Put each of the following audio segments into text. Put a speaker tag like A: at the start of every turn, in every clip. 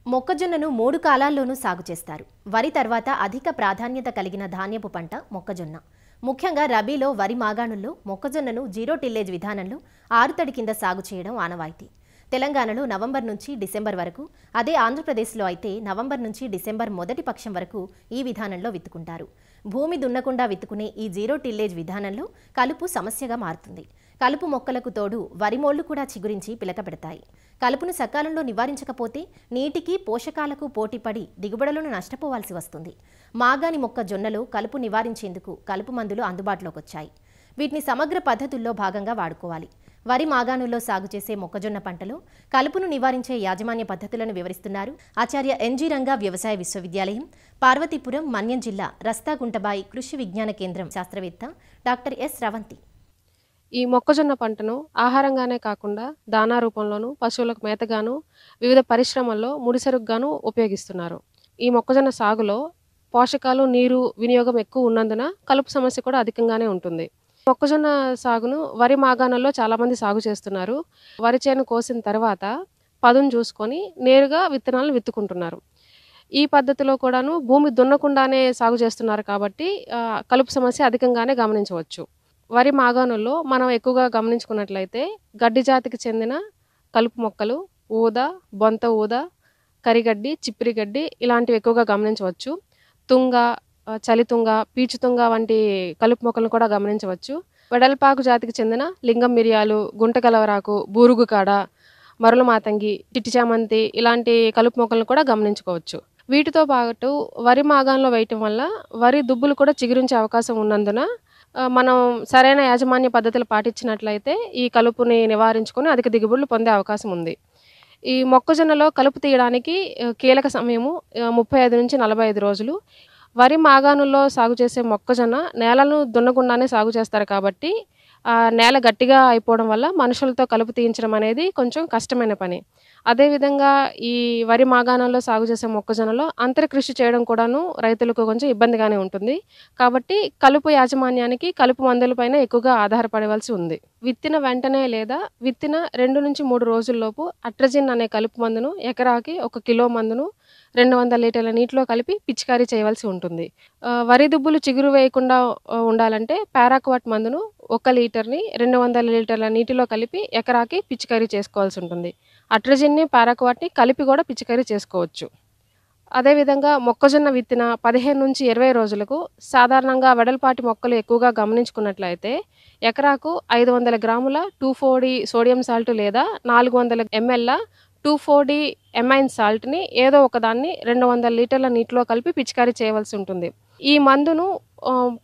A: మొక్కజొన్నను 3 కాలాల్లోనూ సాగు చేస్తారు. వరి తర్వాత అధిక ప్రాధాన్యత కలిగిన ధాన్యపు పంట మొక్కజొన్న. ముఖ్యంగా రబీలో వరి మాగాణుల్లో మొక్కజొన్నను జీరో టిల్లేజ్ విధానంలో ఆరుతడి కింద సాగు చేయడం ఆనవాయితీ. తెలంగాణలో నవంబర్ నుంచి డిసెంబర్ వరకు, అదే ఆంధ్రప్రదేశ్లో అయితే నవంబర్ నుంచి డిసెంబర్ మొదటి పక్షం వరకు ఈ విధానంలో విత్తుకుంటారు. భూమి దున్నకుండా విత్తుకునే ఈ జీరో టిల్లేజ్ విధానంలో కలుపు సమస్యగా మారుతుంది. కలుపు మొక్కలకు తోడు వరిమోళ్లు కూడా చిగురించి పిలకపెడతాయి. కలుపును సకాలంలో నివారించకపోతే నీటికి పోషకాలకు పోటీపడి దిగుబడులను నష్టపోవాల్సి వస్తుంది. మాగాణి మొక్కజొన్నలో కలుపు నివారించేందుకు కలుపు మందులు అందుబాటులోకి వచ్చాయి. వీటిని సమగ్ర పద్ధతుల్లో భాగంగా వాడుకోవాలి. వరి మాగాణుల్లో సాగు చేసే మొక్కజొన్న పంటలో కలుపును నివారించే యాజమాన్య పద్ధతులను వివరిస్తున్నారు ఆచార్య ఎన్జీ రంగా వ్యవసాయ విశ్వవిద్యాలయం, పార్వతీపురం, మన్యం జిల్లా రస్తాగుంటబాయి కృషి విజ్ఞాన కేంద్రం శాస్త్రవేత్త డాక్టర్ ఎస్ రవంతి.
B: ఈ మొక్కజొన్న పంటను ఆహారంగానే కాకుండా దానా రూపంలోనూ, పశువులకు మేతగాను, వివిధ పరిశ్రమల్లో ముడిసరుకుగాను ఉపయోగిస్తున్నారు. ఈ మొక్కజొన్న సాగులో పోషకాలు, నీరు వినియోగం ఎక్కువ ఉన్నందున కలుపు సమస్య కూడా అధికంగానే ఉంటుంది. మొక్కజొన్న సాగును వరి మాగాణంలో చాలామంది సాగు చేస్తున్నారు. వరి చేను కోసిన తర్వాత పదును చూసుకొని నేరుగా విత్తనాలను విత్తుకుంటున్నారు. ఈ పద్ధతిలో కూడాను భూమి దున్నకుండానే సాగు చేస్తున్నారు కాబట్టి కలుపు సమస్య అధికంగానే గమనించవచ్చు. వరి మాగాణుల్లో మనం ఎక్కువగా గమనించుకున్నట్లయితే గడ్డి జాతికి చెందిన కలుపు మొక్కలు ఊద, బొంత ఊద, కరిగడ్డి, చిప్పిరిగడ్డి ఇలాంటివి ఎక్కువగా గమనించవచ్చు. తుంగ, చలితుంగ, పీచుతుంగ వంటి కలుపు మొక్కలను కూడా గమనించవచ్చు. వెడల్పాకు జాతికి చెందిన లింగం మిరియాలు, గుంటగలవరాకు, బూరుగు కాడ, మరుల మాతంగి, చిట్టి చామంతి ఇలాంటి కలుపు మొక్కలను కూడా గమనించుకోవచ్చు. వీటితో పాటు వరి మాగాణంలో వేయటం వల్ల వరి దుబ్బులు కూడా చిగురించే అవకాశం ఉన్నందున మనం సరైన యాజమాన్య పద్ధతులు పాటించినట్లయితే ఈ కలుపుని నివారించుకొని అధిక దిగుబడులు పొందే అవకాశం ఉంది. ఈ మొక్కజొన్నలో కలుపు తీయడానికి కీలక సమయము 35 నుంచి 45 రోజులు. వరి మాగాణుల్లో సాగు చేసే మొక్కజొన్న నేలను దున్నకుండానే సాగు చేస్తారు కాబట్టి నేల గట్టిగా అయిపోవడం వల్ల మనుషులతో కలుపు తీయించడం అనేది కొంచెం కష్టమైన పని. అదేవిధంగా ఈ వరి మాగాణంలో సాగు చేసే మొక్కజొన్నలో అంతరకృషి చేయడం కూడాను రైతులకు కొంచెం ఇబ్బందిగానే ఉంటుంది. కాబట్టి కలుపు యాజమాన్యానికి కలుపు మందులపైన ఎక్కువగా ఆధారపడవలసి ఉంది. విత్తిన వెంటనే లేదా విత్తిన 2 నుంచి 3 రోజుల్లోపు అట్రజిన్ అనే కలుపు మందును ఎకరాకి 1 కిలో మందును 200 లీటర్ల నీటిలో కలిపి పిచికారీ చేయవలసి ఉంటుంది. వరి దుబ్బులు చిగురు వేయకుండా ఉండాలంటే పారాక్వాట్ మందును 1 లీటర్ని 200 లీటర్ల నీటిలో కలిపి ఎకరాకి పిచికారీ చేసుకోవాల్సి ఉంటుంది. అట్రజిన్ని, పారాక్వాట్ని కలిపి కూడా పిచికారీ చేసుకోవచ్చు. అదేవిధంగా మొక్కజొన్న విత్తిన 15 నుంచి 20 రోజులకు సాధారణంగా వెడల్పాటి మొక్కలు ఎక్కువగా గమనించుకున్నట్లయితే ఎకరాకు 500 గ్రాముల 2,4-D సోడియం సాల్ట్ లేదా 400 ml 2,4-D ఎమైన్ సాల్ట్ని ఏదో ఒకదాన్ని 200 లీటర్ల నీటిలో కలిపి పిచికారీ చేయవలసి ఉంటుంది. ఈ మందును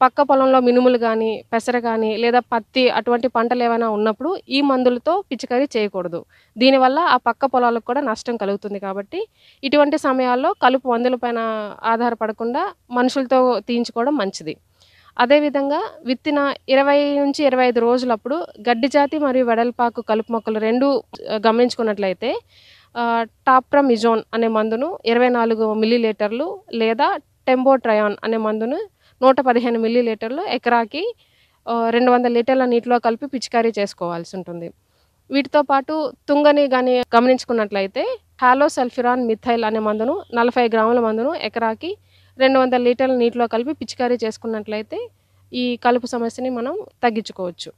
B: పక్క పొలంలో మినుములు కానీ, పెసర కానీ లేదా పత్తి అటువంటి పంటలు ఏమైనా ఉన్నప్పుడు ఈ మందులతో పిచికారీ చేయకూడదు. దీనివల్ల ఆ పక్క పొలాలకు కూడా నష్టం కలుగుతుంది. కాబట్టి ఇటువంటి సమయాల్లో కలుపు మందులపైన ఆధారపడకుండా మనుషులతో తీయించుకోవడం మంచిది. అదేవిధంగా విత్తిన 20 నుంచి 25 రోజులప్పుడు గడ్డి జాతి మరియు వెడల్పాకు కలుపు మొక్కలు రెండూ గమనించుకున్నట్లయితే టాప్ట్రమిజోన్ అనే మందును 24 మిల్లీలీటర్లు లేదా టెంబోట్రయాన్ అనే మందును 115 మిల్లీలీటర్లు ఎకరాకి 200 లీటర్ల నీటిలో కలిపి పిచికారీ చేసుకోవాల్సి ఉంటుంది. వీటితో పాటు తుంగని కానీ గమనించుకున్నట్లయితే హాలోసల్ఫిరాన్ మిథైల్ అనే మందును 40 గ్రాముల మందును ఎకరాకి 200 లీటర్ల నీటిలో కలిపి పిచికారీ చేసుకున్నట్లయితే ఈ కలుపు సమస్యని మనం తగ్గించుకోవచ్చు.